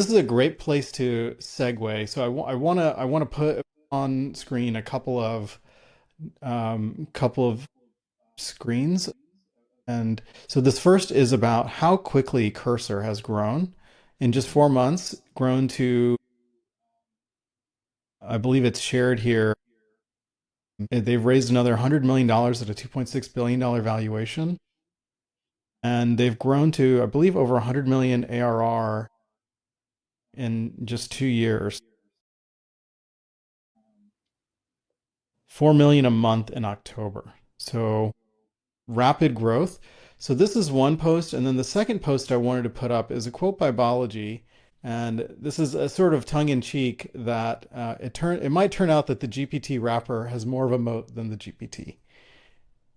This is a great place to segue. So I want to put on screen a couple of screens. And so this first is about how quickly Cursor has grown in just 4 months, grown to, I believe it's shared here. They've raised another $100 million dollars at a $2.6 billion valuation. And they've grown to, I believe, over 100 million ARR in just 2 years. 4 million a month in October. So rapid growth. So this is one post, and then the second post I wanted to put up is a quote by Balaji, and this is a sort of tongue in cheek that it might turn out that the GPT wrapper has more of a moat than the GPT.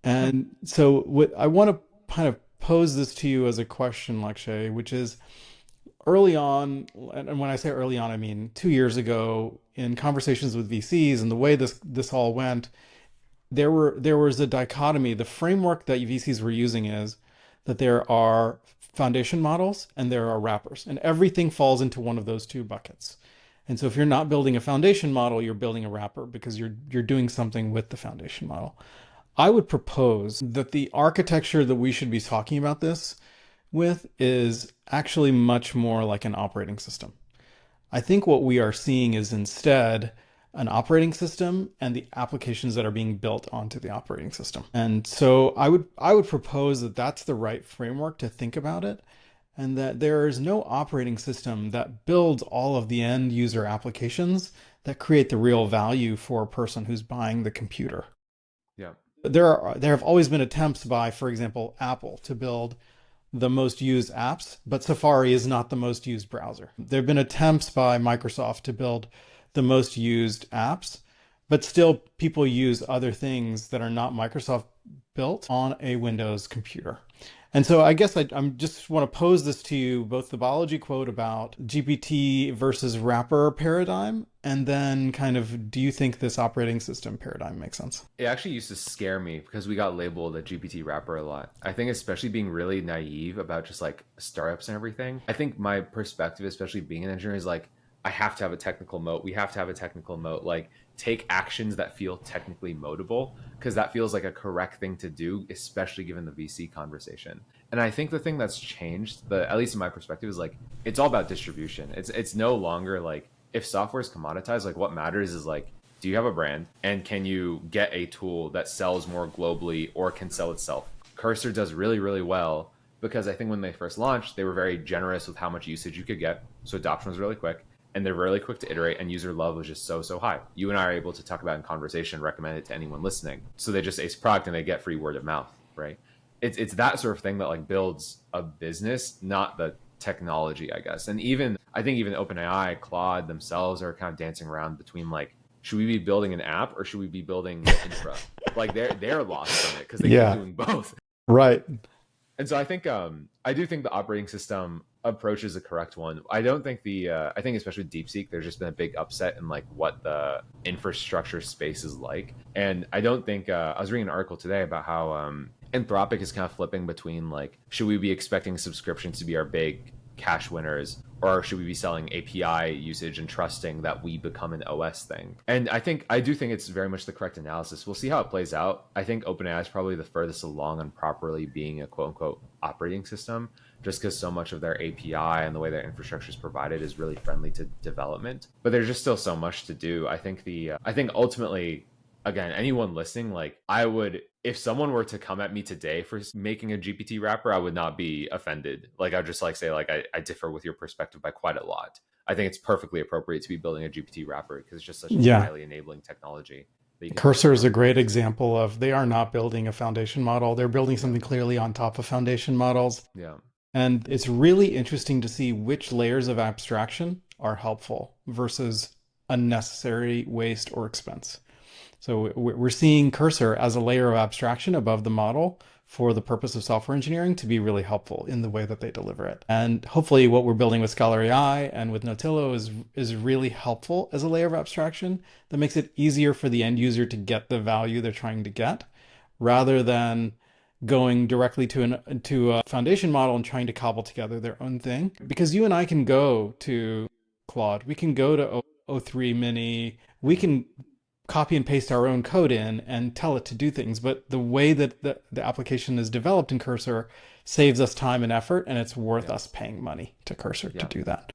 And so what I want to kind of pose this to you as a question, Lakshay, which is early on, and when I say early on, I mean 2 years ago in conversations with VCs and the way this all went, there was a dichotomy. The framework that VCs were using is that there are foundation models and there are wrappers, and everything falls into one of those two buckets. And so if you're not building a foundation model, you're building a wrapper because you're doing something with the foundation model. I would propose that the architecture that we should be talking about this with is actually much more like an operating system. I think what we are seeing is instead an operating system and the applications that are being built onto the operating system. And so I would propose that that's the right framework to think about it, and that there is no operating system that builds all of the end user applications that create the real value for a person who's buying the computer. Yeah. There have always been attempts by, for example, Apple to build the most used apps, but Safari is not the most used browser. There have been attempts by Microsoft to build the most used apps, but still people use other things that are not Microsoft built on a Windows computer. And so I guess I'm just want to pose this to you, both the biology quote about GPT versus wrapper paradigm, and then kind of, do you think this operating system paradigm makes sense? It actually used to scare me because we got labeled a GPT wrapper a lot. I think especially being really naive about just like startups and everything. I think my perspective, especially being an engineer, is like I have to have a technical moat. We have to have a technical moat. Like take actions that feel technically moatable because that feels like a correct thing to do, especially given the VC conversation. And I think the thing that's changed, the at least in my perspective, is like it's all about distribution. It's no longer like if software is commoditized, like what matters is like do you have a brand and can you get a tool that sells more globally or can sell itself? Cursor does really, really well because I think when they first launched, they were very generous with how much usage you could get. So adoption was really quick and they're really quick to iterate and user love was just so high. You and I are able to talk about in conversation, recommend it to anyone listening. So they just ace product and they get free word of mouth, right? It's that sort of thing that like builds a business, not the technology, I guess. And even I think even OpenAI, Claude themselves are kind of dancing around between like should we be building an app or should we be building the infra? Like they're lost in it because they keep Yeah, doing both. right. And so I think I do think the operating system approach is the correct one. I don't think the I think especially DeepSeek, there's just been a big upset in like what the infrastructure space is like. And I don't think I was reading an article today about how Anthropic is kind of flipping between like should we be expecting subscriptions to be our big cash winners or should we be selling API usage and trusting that we become an OS thing? And I do think it's very much the correct analysis. We'll see how it plays out. I think OpenAI is probably the furthest along on properly being a quote unquote operating system, just because so much of their API and the way their infrastructure is provided is really friendly to development. But there's just still so much to do. I think ultimately again, anyone listening, like I would, if someone were to come at me today for making a GPT wrapper, I would not be offended. Like I'd just like say, like I differ with your perspective by quite a lot. I think it's perfectly appropriate to be building a GPT wrapper because it's just such a Yeah. highly enabling technology that you can Cursor transfer is a over great things. example of they are not building a foundation model. They're building Yeah, something clearly on top of foundation models. yeah, And it's really interesting to see which layers of abstraction are helpful versus unnecessary waste or expense. So we're seeing Cursor as a layer of abstraction above the model for the purpose of software engineering to be really helpful in the way that they deliver it. And hopefully what we're building with Scholar AI and with Notillo is really helpful as a layer of abstraction that makes it easier for the end user to get the value they're trying to get rather than going directly to a foundation model and trying to cobble together their own thing. Because you and I can go to Claude, we can go to O3 Mini, we Mhm. can copy and paste our own code in and tell it to do things. But the way that the application is developed in Cursor saves us time and effort, and it's worth Yeah. us paying money to Cursor to Yeah. do that.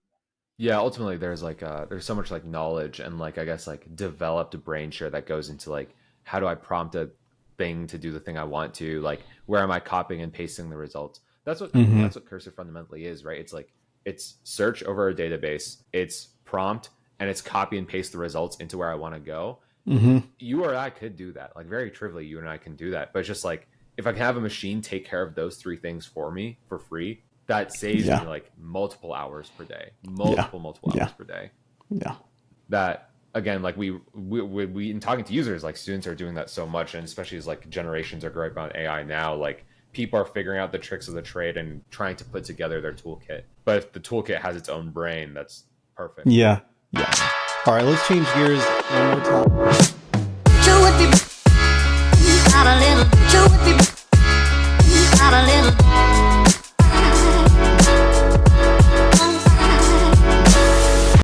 Yeah, ultimately there's like there's so much like knowledge and like I guess like developed brain share that goes into like how do I prompt a thing to do the thing I want to, like where am I copying and pasting the results. That's what, I mean, Mm-hmm. that's what Cursor fundamentally is, right? It's like it's search over a database, it's prompt, and it's copy and paste the results into where I want to go. Mm-hmm. You or I could do that. Like very trivially, you and I can do that. But it's just like if I can have a machine take care of those three things for me for free, that saves me Yeah. like multiple hours per day, Yeah. multiple Yeah. hours per day. Yeah. That again, like we in talking to users, like students are doing that so much, and especially as like generations are growing up on AI now, like people are figuring out the tricks of the trade and trying to put together their toolkit. But if the toolkit has its own brain, that's perfect. Yeah. Yeah. All right, let's change gears one more time.